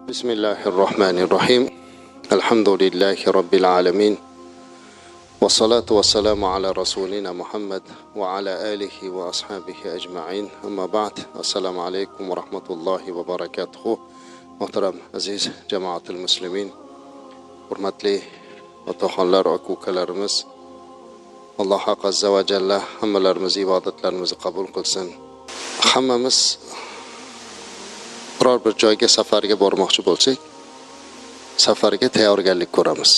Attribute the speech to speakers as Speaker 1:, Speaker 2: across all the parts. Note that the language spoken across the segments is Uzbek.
Speaker 1: بسم الله الرحمن الرحيم الحمد لله رب العالمين والصلاة والسلام على رسولنا محمد وعلى آله وأصحابه أجمعين أما بعد السلام عليكم ورحمة الله وبركاته محترم عزيز جماعة المسلمين hurmatli otaxonlar, aka-ukalarimiz, Alloh haq azza va jalla hammalarimiz ibodatlarimizni qabul qilsin. Hammamiz biror bir joyga safarga bormoqchi bo'lsak, safarga tayyorgarlik ko'ramiz.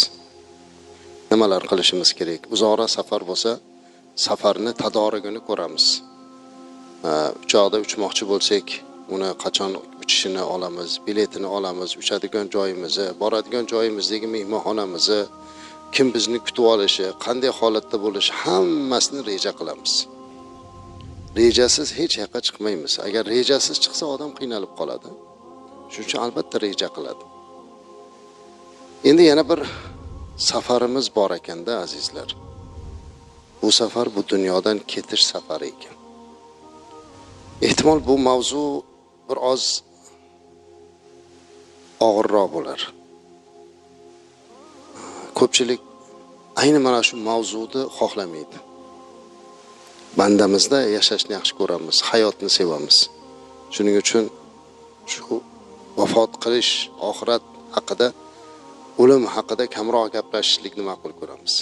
Speaker 1: Nimalar qilishimiz kerak? Uzoq safar bo'lsa, safarni tadorigini ko'ramiz. Uchoqda uchmoqchi bo'lsak, uni qachon uchishini olamiz, biletini olamiz, uchadigan joyimizni, boradigan joyimizdagi mehmonxonamizni, kim bizni kutib olishi, qanday holatda bo'lishi hammasini reja qilamiz. Rejasiz hech yoqqa chiqmaymiz. Agar rejasiz chiqsa odam qiynalib qoladi. Shuning uchun albatta reja qiladi. Endi yana bir safarimiz bor ekanda azizlar. Bu safar bu dunyodan ketish safari ekan. Ehtimol bu mavzu bir oz og'irroq bo'lar. Ko'pchilik ayni mana shu mavzuni xohlamaydi. Bandamizda yashashni yaxshi ko'ramiz, hayotni sevamiz. Shuning uchun shu vafot qilish, oxirat haqida, o'lim haqida kamroq gaplashishlikni ma'qul ko'ramiz.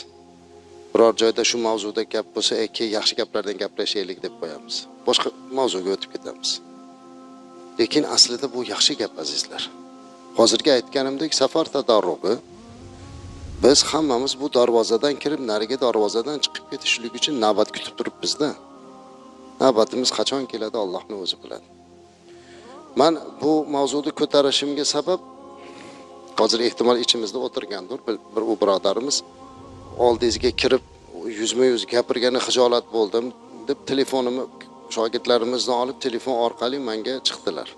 Speaker 1: Biror joyda shu mavzuda gap bo'lsa, yaxshi gaplardan gaplashaylik deb qo'yamiz. Boshqa mavzuga o'tib ketamiz. Lekin aslida bu yaxshi gap azizlar. Hozirgi aytganimdek safar tadarrugi, biz hammamiz bu darvozadan kirib, nariga darvozadan chiqib ketishlik uchun navbat kutib turibmiz-da. Navbatimiz qachon keladi, Allohning o'zi biladi. Men bu mavzuni ko'tarishimga sabab hozir ehtimol ichimizda o'tirgandir bir birodarimiz oldingizga kirib yuzma-yuz gapirgani xijolat bo'ldim deb telefonimni shogirdlarimizdan olib telefon orqali menga chiqdilar.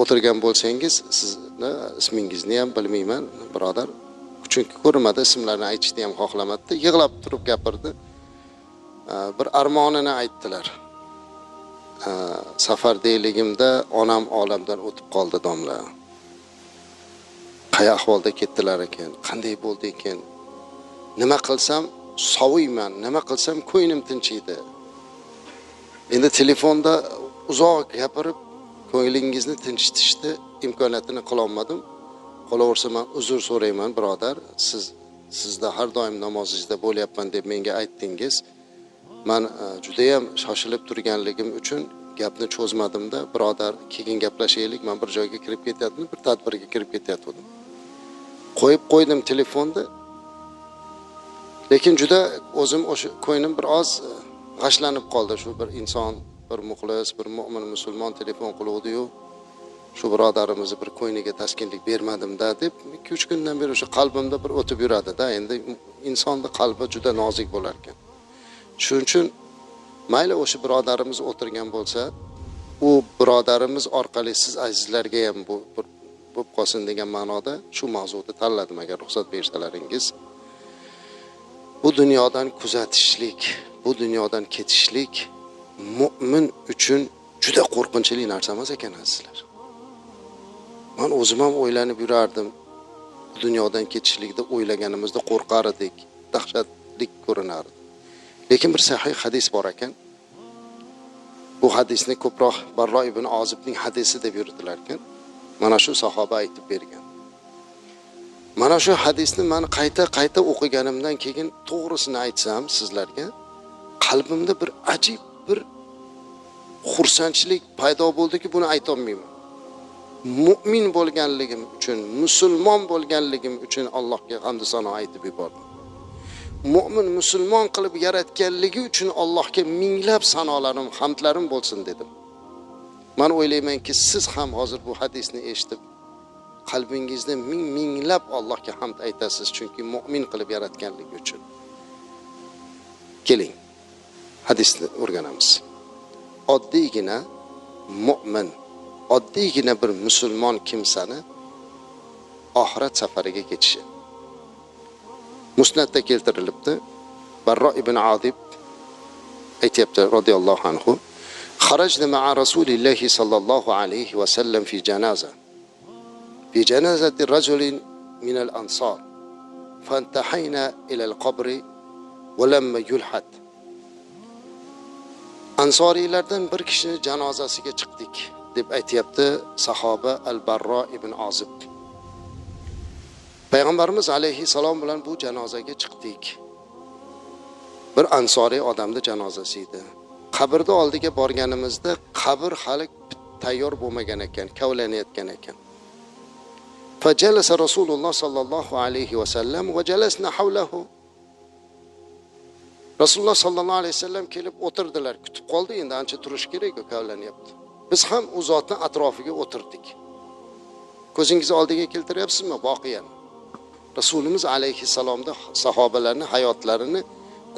Speaker 1: O'tirgan bo'lsangiz, sizni ismingizni ham bilmayman, birodar. Chunki ko'rmadi, ismlarini aytishni ham xohlamadi. Yig'lab turib gapirdi. Bir armonini aytdilar. Safardayligimda onam olamdan o'tib qoldi domla. Qay ahvolda ketdilar ekan, qanday bo'ldi ekan? Nima qilsam soviyman, nima qilsam ko'nglim tinchiydi. Endi telefonda uzoq gapirib ko'nglingizni tinchitishni imkoniyatini qila olmadim. Qolaversa men uzr so'rayman, birodar. Sizda har doim namozingizda bo'lyapman deb menga aytdingiz. Men juda ham shoshilib turganligim uchun gapni cho'zmadim-da, birodar, keyin gaplashaylik. Men bir joyga kirib ketyapman, bir tadbirga kirib ketyapman. Qo'yib qo'ydim telefonni. Lekin juda o'zim o'sha ko'nglim bir oz g'ashlanib qoldi. Shu bir inson, bir muxlis, bir mu'min musulmon telefon qiluvdi-yu, shu birodarimizni bir ko'ngliga taskinlik bermadim-da deb 2-3 kundan beri o'sha qalbimda bir o'tib yuradi-da. Endi insonning qalbi juda nozik bo'lar ekan. Shuning uchun mayli o'sha birodarimiz o'tirgan bo'lsa, u birodarimiz orqali siz azizlarga ham bu bo'lib qolsin degan ma'noda shu mavzuni tanladim, agar ruxsat bersalaringiz. Bu dunyodan kuzatishlik, bu dunyodan ketishlik mu'min uchun juda qo'rqinchli narsa emas ekan azizlar. Men o'zim ham o'ylanib yurardim. Bu dunyodan ketishlikda o'ylaganimizda qo'rqar edik, dahshatli ko'rinardi. Lekin bir sahih hadis bor ekan. Bu hadisni ko'proq Barro ibn Ozibning hadisi deb yuritilar ekan. Mana shu sahoba aytib bergan. Mana shu hadisni men qayta o'qiganimdan keyin to'g'risini aytsam sizlarga, qalbimda bir ajib bir xursandchilik paydo bo'ldiki, buni ayta olmayman. Mu'min bo'lganligim uchun, musulmon bo'lganligim uchun Allohga hamd sano aytib yubordim. Mu'min musulmon qilib yaratganligi uchun Allohga minglab sanolarim, hamdlarim bo'lsin dedim. Men o'ylaymanki, siz ham hozir bu hadisni eshitib qalbingizda minglab Allohga hamd aytasiz, chunki mu'min qilib yaratganligi uchun. Keling, hadisni o'rganamiz. Oddiygina mu'min, oddiygina bir musulmon kimsani oxirat safariga ketishi. Musnadda keltirilibdi. Barro ibn Azib aytibdi radhiyallohu anhu: "Kharajna ma'a Rasulillahi sallallohu alayhi va sallam fi janaza بجنازة رجل من الأنصار فانتحينا إلى القبر ولم يلحد. Ansorilardan bir kishini janozasiga chiqdik deb aytayapti sahoba Al-Barro ibn Ozib. Payg'ambarimiz alayhissalom bilan bu janozaga chiqdik. Bir ansoriy odamning janozasi edi. Qabrda oldiga borganimizda qabr hali tayyor bo'lmagan ekan, kavlanayotgan ekan. فجلس رسول الله صلى الله عليه وسلم وجلسنا حوله. Rasululloh sallallohu alayhi vasallam kelib o'tirdilar, kutib qoldi, endi ancha turish kerak, kavlanyapti. Biz ham u zotning atrofiga o'tirdik. Ko'zingiz oldiga keltiryapsizmi voqeani? Rasulimiz alayhissalomda sahobalarning hayotlarini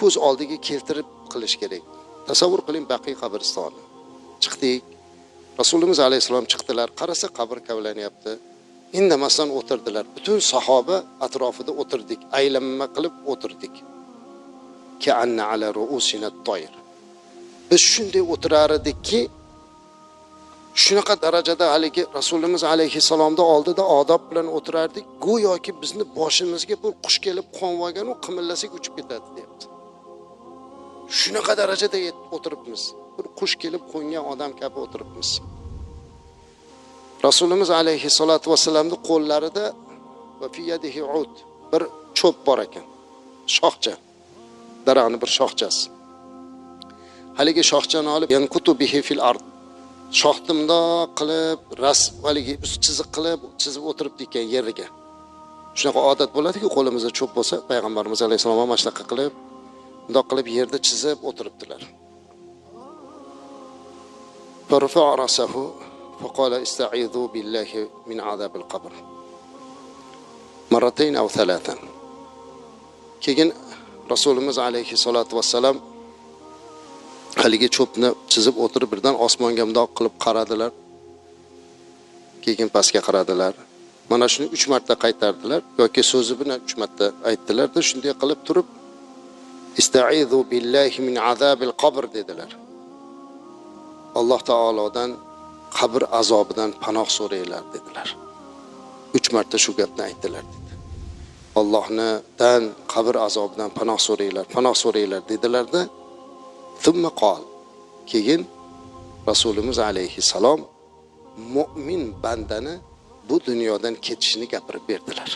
Speaker 1: ko'z oldiga keltirib qilish kerak. Tasavvur qiling, Baqiy qabristoni. Chiqdik. Rasulimiz alayhissalom chiqdilar, qarasa qabr kavlanyapti. Indamasdan o'tirdilar. Butun sahoba atrofida o'tirdik, aylanma qilib o'tirdik. Ka'anna ala ru'usina at-tayr. Biz shunday o'tirar edikki, shunaqa darajada haligi Rasulimiz alayhissalomda oldida odob bilan o'tirardik, go'yoki bizni boshimizga bir qush kelib qo'nib olgan, u qimillasak uchib ketadi deyapti. Shunaqa darajada o'tiribmiz. Bir qush kelib qo'ngan odam kabi o'tiribmiz. Rasulimiz alayhissalatu vassalamning qo'llarida va fi yadihi ud, bir cho'p bor ekan. Shoxcha. Daraxtning bir shoxchasi. Haligi shoxchani olib yanqutu bihi fil ard. Shoxtimda qilib, haligi chiziq qilib, chizib o'tiribdi ekan yeriga. Shunaqa odat bo'ladi-ku, qo'limizda cho'p bo'lsa, payg'ambarimiz alayhisalom ham mashnaqa qilib, bundoq qilib yerda chizib o'tiribdilar. Farfa'a rasahu فقال استعيذوا بالله من عذاب القبر مرتين أو ثلاثا. Keyin Rasulimiz alayhissalatu vassalam haligi cho'pni chizib o'tirib birdan osmonga mundoq qilib qaradilar. Keyin pastga qaradilar. Mana shuni 3 marta qaytardilar yoki so'zi bilan 3 marta aytdilar-da, shunday qilib turib istaizu billahi min azabil qabr dedilar. Alloh taolodan qabr azobidan panoh so'raylar dedilar. 3 marta shu gapni aytdilar dedi. Allohdan qabr azobidan panoh so'raylar dedilar-da. Thumma qol. Keyin Rasulimiz alayhissalom mu'min bandani bu dunyodan ketishini gapirib berdilar.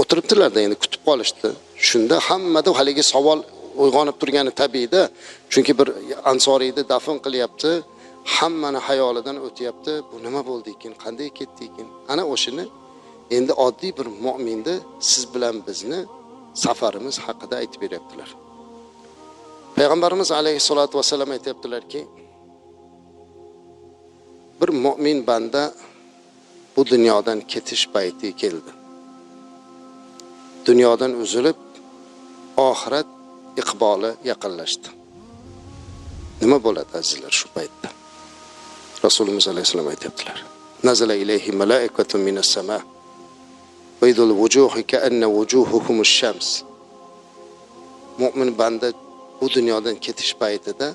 Speaker 1: O'tiribdilar-da, endi kutib qolishdi. Shunda hammada haligi savol uyg'onib turgani tabiiyda, chunki bir ansoriyni dafn qilyapti, hammani hayolidan o'tyapti. Bu nima bo'ldi ekan? Qanday ketdi ekan? Ana o'shini endi oddiy bir mu'minni siz bilan bizni safarimiz haqida aytib beryaptilar. Payg'ambarimiz alayhissalatu vasallam aytibdilarki, bir mu'min banda bu dunyodan ketish payti keldi. Dunyodan uzilib, oxirat iqboli yaqinlashdi. Nima bo'ladi azizlar shu paytda? Rasulimiz alayhisalom aytibdilar. Nazala ilayhi malaikatun minas sama. Baydul wujuhi ka'anna wujuhuhum ash-shams. Mu'min banda bu dunyodan ketish paytida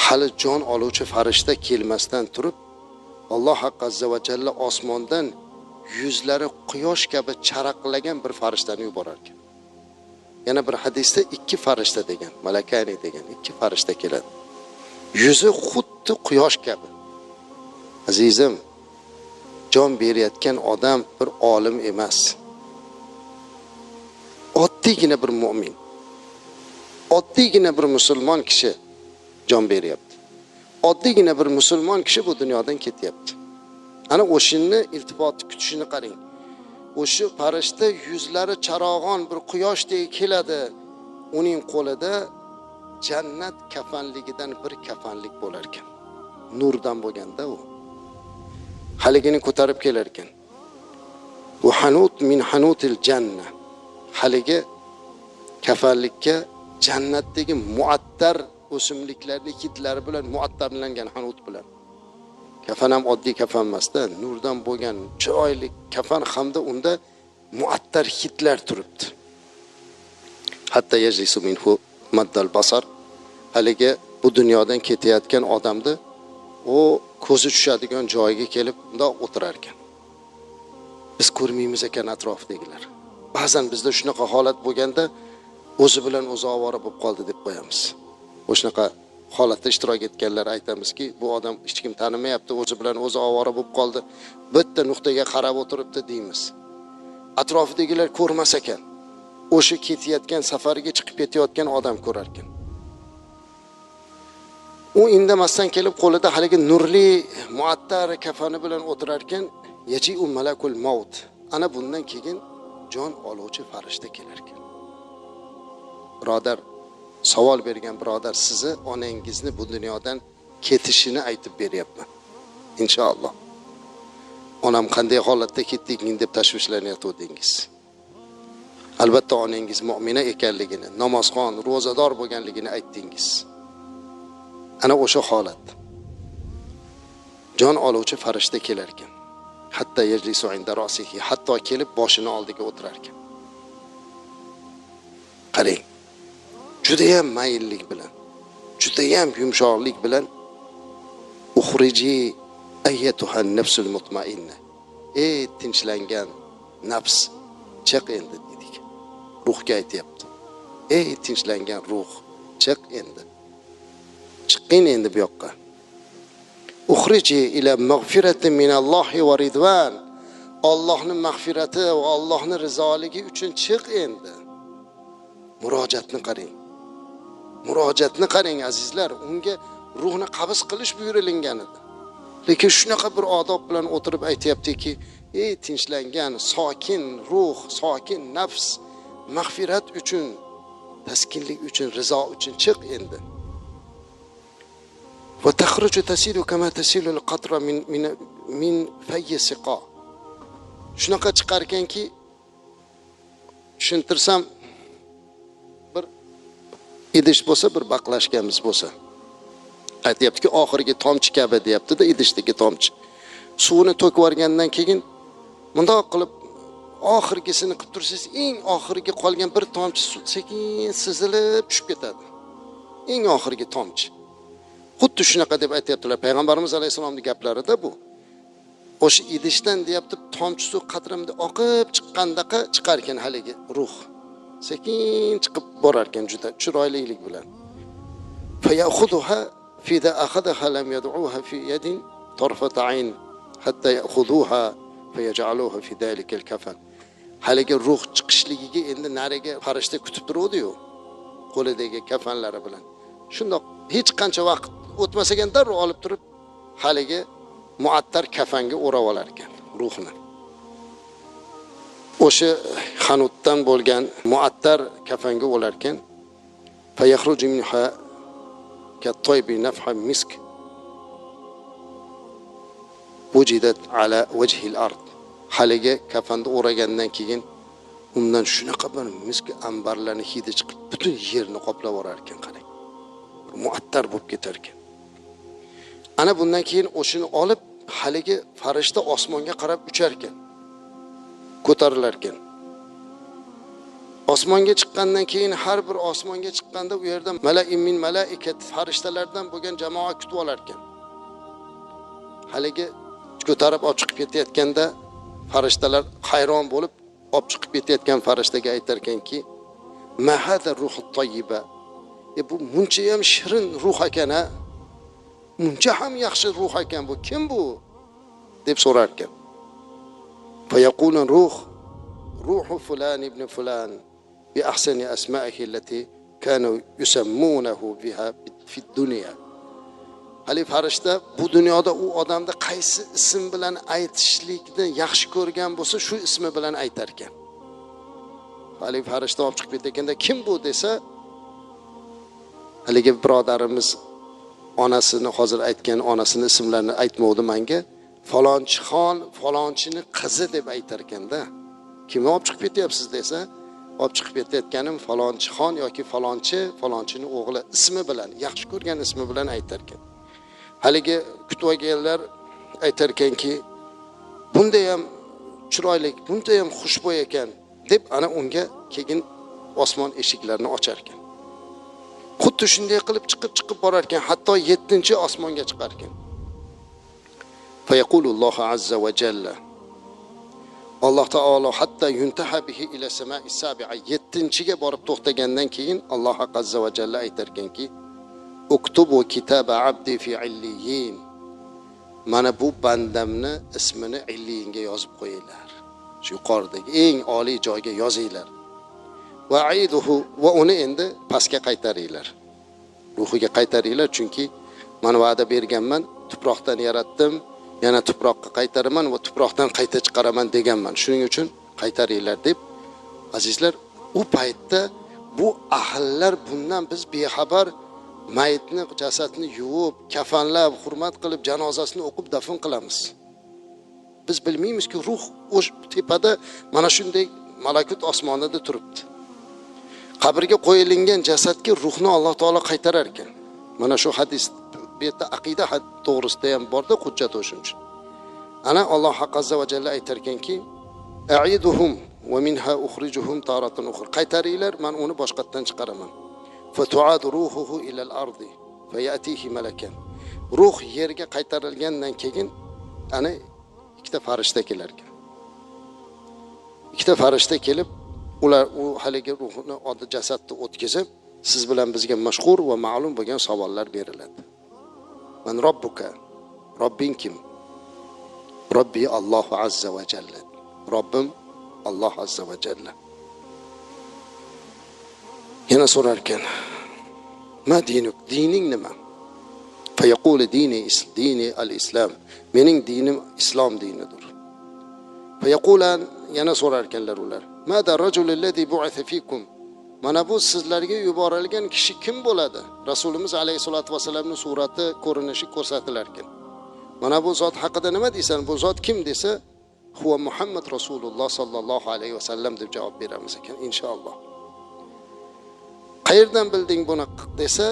Speaker 1: hali jon oluvchi farishta kelmasdan turib, Alloh azza va jalla osmondan yuzlari quyosh kabi charaqlagan bir farishtani yuborar ekan. Yana bir hadisda 2 farishta degan, malakani degan 2 farishta keladi. Yuzi xuddi quyosh kabi. Azizim, jon berayotgan odam bir olim emas. Oddiygina bir mu'min. Oddiygina bir musulmon kishi jon beryapti. Oddiygina bir musulmon kishi bu dunyodan ketyapti. Ana o'shinni iltifot kutishini qarang. O'sha farishta yuzlari charog'on bir quyoshdek keladi. Uning qo'lida jannat kafanligidan bir kafanlik bo'lar ekan. Nurdan bo'lganda u. Haligini ko'tarib kelar ekan. Bu hanut min hanutil janna. Haligi kafanlikka jannatdagi muattar o'simliklarning hidlari bilan muattarlangan hanut bilan. Kafan ham oddiy kafan emasda, nurdan bo'lgan chiroyli kafan hamda unda muattar hidlar turibdi. Hatta yajlisu minhu maddal basar. Haligi bu dunyodan ketayotgan odamni u ko'zi tushadigan joyga kelib bundoq o'tirar ekan. Biz ko'rmaymiz ekan atrofdagilar. Ba'zan bizda shunaqa holat bo'lganda o'zi bilan o'zi ovora bo'lib qoldi deb qo'yamiz. O'shunaqa holatda ishtirok etganlar aytamizki, bu odam hech kim tanimayapti, o'zi bilan o'zi ovora bo'lib qoldi. Bitta nuqtaga qarab o'tiribdi deymiz. Atrofidagilar ko'rmas ekan. O'sha ketayotgan safariga chiqib ketayotgan odam ko'rar ekan. U indamasdan kelib qo'lida haligi nurli muattar kafani bilan o'tirar ekan, yaji'u malakul maut. Ana bundan keyin jon oluvchi farishta kelar ekan. Birodar, savol bergan birodar, sizni onangizni bu dunyodan ketishini aytib beryapman. Inshaalloh. Onam qanday holatda ketding deb tashvishlanayotdingiz. Albatta onangiz mu'mina ekanligini, namozxon, ro'zador bo'lganligini aytdingiz. Ana o'sha holat. Jon oluvchi farishta kelar ekan. Hatta yajlisu inda rasihi, hatto kelib boshini oldiga o'tirar ekan. Qarang. Juda ham mayillik bilan, juda ham yumshoqlik bilan ukhriji ayyatuhan nafsul mutmainna. Ey tinchlangan nafs, chiq endi dedik. Ruhga aytayapti. Ey tinchlangan ruh, chiq endi. Chiqing endi bu yoqqa. Ukhriji ila mag'firatin minallohi va ridvan. Allohning mag'firati va Allohning rizoligi uchun chiq endi. Murojaatni qarang. Murojaatni qarang azizlar, unga ruhni qabz qilish buyurilgan edi. Lekin shunaqa bir odob bilan o'tirib aytayaptiki, ey tinchlangan, sokin ruh, sokin nafs, mag'firat uchun, taskinlik uchun, rizo uchun chiq endi. Va takhruju tasilu kama tasilu al-qatra min fayyi siqa. Shunaqa chiqar ekanki, tushuntirsam, bir idish bo'lsa, bir baqlashganimiz bo'lsa, aytayaptiki, oxirgi tomchi kabi deyapti-da, idishdagi tomchi. Suvni to'kib yuborgandan keyin bundoq qilib oxirgisini qilib tursiz, eng oxirgi qolgan bir tomchi suv sekin sizilib tushib ketadi. Eng oxirgi tomchi. Xuddi shunaqa deb aytayaptilar. Payg'ambarimiz alayhisolamning gaplarida bu. O'sha idishdan deyapti, tomchi suv qatrimda oqib chiqqandaqa chiqar ekan haligi ruh. Sekin chiqib borar ekan juda chiroylilik bilan. Fa ya'khudhuha fi da akhadha lam yad'uha fi yadin tarfat 'ayn hatta ya'khudhuha fa yaj'aluha fi dalika al-kafan. Haligi ruh chiqishligiga endi nariga farishta kutib turuvdi-yu, qo'lidagi kafanlari bilan. Shundoq hech qancha vaqt o'tmasagan darrov olib turib haligi muattar kafanga o'rab olar ekan ruhni. O'sha xanutdan bo'lgan muattar kafanga o'lar ekan, fa yakhruju minha ka-taybi nafha misk wujidat ala wajhi al-ard. Haligi kafanda o'ragandan keyin undan shunaqa bir misk ambarlarning hidi chiqib butun yerni qoplab orar ekan, qarang. Muattar bo'lib ketar ekan. Ana bundan keyin o'shini olib haligi farishta osmonga qarab uchar ekan. Ko'tarilar ekan. Osmonga chiqqandan keyin har bir osmonga chiqqanda u yerda mala'in min malaikat farishtalardan bo'lgan jamoa kutib olar ekan. Haligi ko'tarib olib chiqib ketayotganda farishtalar hayron bo'lib olib chiqib ketayotgan farishtaga aytar ekanki, "Ma hada ruhut tayyiba." Bu muncha ham shirin ruh ekan, ha? Muncha ham yaxshi ruh ekan bu. Kim bu? deb so'rar ekan. Fa yaqulun ruhu fulan ibn fulan bi ahsani asma'ihi allati kanu yusammunahu biha fi dunya. Hali farishta bu dunyoda u odamda qaysi ism bilan aytishlikni yaxshi ko'rgan bo'lsa, shu ismi bilan aytar ekan. Hali farishta olib chiqib ketganda kim bu desa, haligi birodarimiz onasini hozir aytgan onasini ismlarini aytmovdi menga. Falonchixon, falonchini qizi deb aytar ekanda. Kimni olib chiqib ketyapsiz desa, olib chiqib ketayotganim falonchixon yoki falonchi, falonchini o'g'li ismi bilan, yaxshi ko'rgan ismi bilan aytar ekan. Haligi kutib olganlar aytar ekanki, bunda ham chiroyli, bunda ham xushbo'y ekan deb ana unga keyin osmon eshiklarini ochar ekan. Xuddi shunday qilib chiqib borar ekan, hatto 7-osmonga chiqar ekan. Fayaqulullohu azza va jalla. Alloh taolo hatta yuntaha bihi ila sama'i sabi'a 7-ga borib to'xtagandan keyin Alloh azza va jalla aytar ekanki: "Uktubu kitaba abdi fi illiyin." Mana bu bandamni ismini illiyinga yozib qo'yinglar. Shu yuqoridagi eng oliy joyga yozinglar. Va aiduhu va uni endi pastga qaytaringlar. Ruhiga qaytaringlar, chunki men va'da berganman, tuproqdan yaratdim, yana tuproqqa qaytaraman va tuproqdan qayta chiqaraman deganman. Shuning uchun qaytaringlar deb, azizlar, u paytda bu ahllar bundan biz bexabar mayitni, jasadni yuvib, kafanlab, hurmat qilib, janozasini o'qib dafn qilamiz. Biz bilmaymizki, ruh o'sha tepada mana shunday malakut osmonida turibdi. Qabrga qo'yilgan jasadga ruhni Alloh taolo qaytarar ekan. Mana shu hadis bu yerda aqida to'g'risida ham borda hujjat o'shuncha. Ana Alloh azza va jalla aytar ekanki: "A'iduhum va minha ukhrijuhum taratan ukhra." Qaytaringlar, men uni boshqatdan chiqaraman. Fatu'ad ruhuhu ila al-ardi fayatihi malakan. Ruh yerga qaytarilgandan keyin ana ikkita farishta kelar ekan. Ikkita farishta kelib, ular u haligi ruhni oddiy jasadni o'tkazib, siz bilan bizga mashhur va ma'lum bo'lgan savollar beriladi. Man robbuka? Robbing kim? Robbi Alloh azza va jalla. Robbim Alloh azza va jalla. Yana so'rar ekan: "Ma dinuk? Dining nima?" Fayaqulu dini al-islam. Mening dinim islom dinidir. Fayaqulan, yana so'rar ekanlar ular: "Mada rajul allazi bu'atha fikum?" Mana bu sizlarga yuborilgan kishi kim bo'ladi? Rasulimiz alayhisolatu vasallamning surati, ko'rinishi ko'rsatilar ekan. Mana bu zot haqida nima deysan? Bu zot kim desa, huwa Muhammad Rasululloh sallallohu alayhi vasallam deb javob beramiz ekan, inshaalloh. Qayerdan bilding buni desa,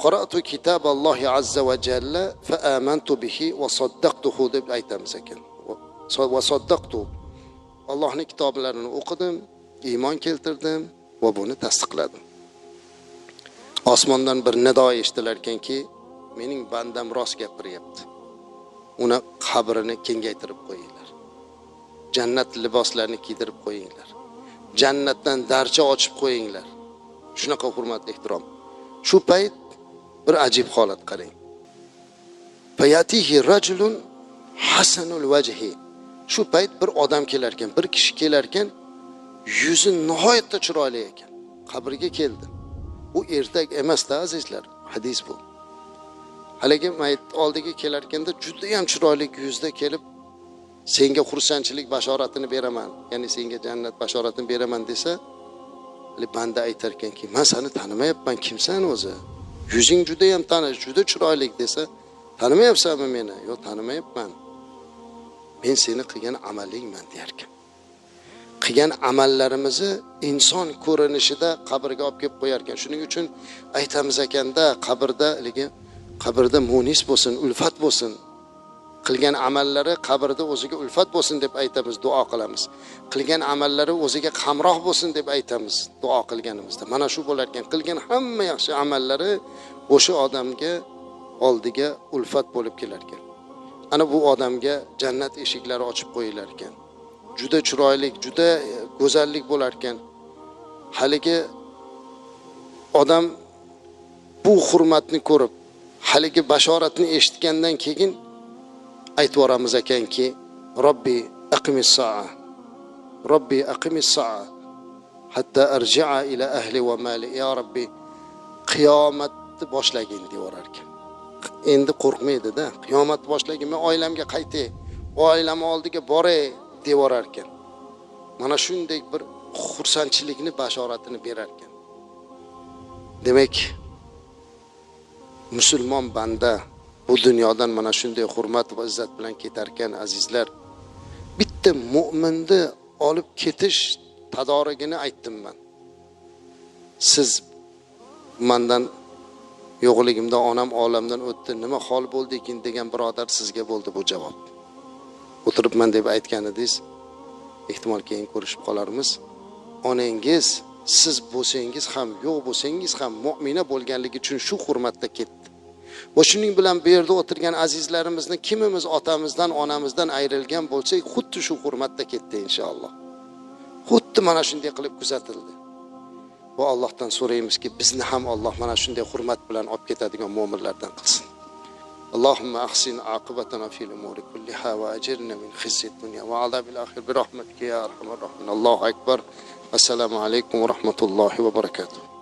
Speaker 1: qara'tu kitaballohi azza va jalla fa amantu bihi va saddaqtuhu deb aytamiz ekan. Va saddaqtu. Allohning kitoblarini o'qidim, iymon keltirdim va buni tasdiqladim. Osmondan bir nido eshitilar ekanki, mening bandam rost gapiryapti. Uni qabrini kengaytirib qo'yinglar. Jannat liboslarini kiydirib qo'yinglar. Jannatdan darcha ochib qo'yinglar. Shunaqa hurmat, ehtirom. Shu payt bir ajib holat qarang. Fayatihi rajulun hasanul vajhi. Shu payt bir odam kelar ekan, bir kishi kelar ekan, yuzi nihoyatda chiroyli ekan. Qabrga keldi. U ertak emas-da azizlar, hadis bu. Haligi mayit oldiga kelar ekanda juda ham chiroyli yuzda kelib, senga xursandchilik bashoratini beraman, ya'ni senga jannat bashoratini beraman desa, banda aytar ekanki, "Men seni tanimayapman, kimsan o'zi? Yuzing juda ham tanish, juda chiroyli" desa, "Tanimayapsanmi meni?" "Yo'q, tanimayapman. Men seni qilgan amalingman" der ekan. Qilgan amallarimizni inson ko'rinishida qabrga olib kelib qo'yar ekan. Shuning uchun aytamiz ekanda, qabrda munis bo'lsin, ulfat bo'lsin. Qilgan amallari qabrda o'ziga ulfat bo'lsin deb aytamiz, duo qilamiz. Qilgan amallari o'ziga hamroh bo'lsin deb aytamiz, duo qilganimizda. Mana shu bo'lar ekan. Qilgan hamma yaxshi amallari o'sha odamga oldiga ulfat bo'lib kelar ekan. Ana bu odamga jannat eshiklari ochib qo'yilar ekan. Juda chiroyli, juda go'zallik bo'lar ekan. Haligi odam bu hurmatni ko'rib, haligi bashoratni eshitgandan keyin aytvoramiz ekanki, Robbi aqimis sa'a. Robbi aqimis sa'a hatta arji'a ila ahli va mali. Ya Robbi, qiyomatni boshlagin deyorar ekan. Endi qo'rqmaydi-da. Qiyomat boshlagin, men oilamga qaytay, oilam oldiga boray deyorar ekan. Mana shunday bir xursandchilikni bashoratini berar ekan. Demak, musulmon banda bu dunyodan mana shunday hurmat va izzat bilan ketar ekan, azizlar. Bitta mu'minni olib ketish tadorigini aytdim men. Siz mendan yo'qligimda onam olamdan o'tdi, nima hol bo'ldi ekan degan birodar sizga bo'ldi bu javob. O'tiribman deb aytgan edingiz, ehtimol keyin ko'rishib qolarmiz. Onangiz siz bo'lsangiz ham, yo'q bo'lsangiz ham mu'mina bo'lganligi uchun shu hurmatda ketdi. Va shuning bilan bu yerda o'tirgan azizlarimizni kimimiz otamizdan, onamizdan ayrilgan bo'lsak, xuddi shu hurmatda ketdi inshaalloh. Xuddi mana shunday qilib kuzatildi. Va Allohdan so'raymizki, bizni ham Alloh mana shunday hurmat bilan olib ketadigan mu'minlardan qilsin. Allohumma ahsin aqibatana fil umuri kulliha va ajirna min khizyid dunya va azabil oxir bi rahmatika ya arhamar rohimin. Allohu akbar. Assalomu alaykum va rahmatullohi va barakatuh.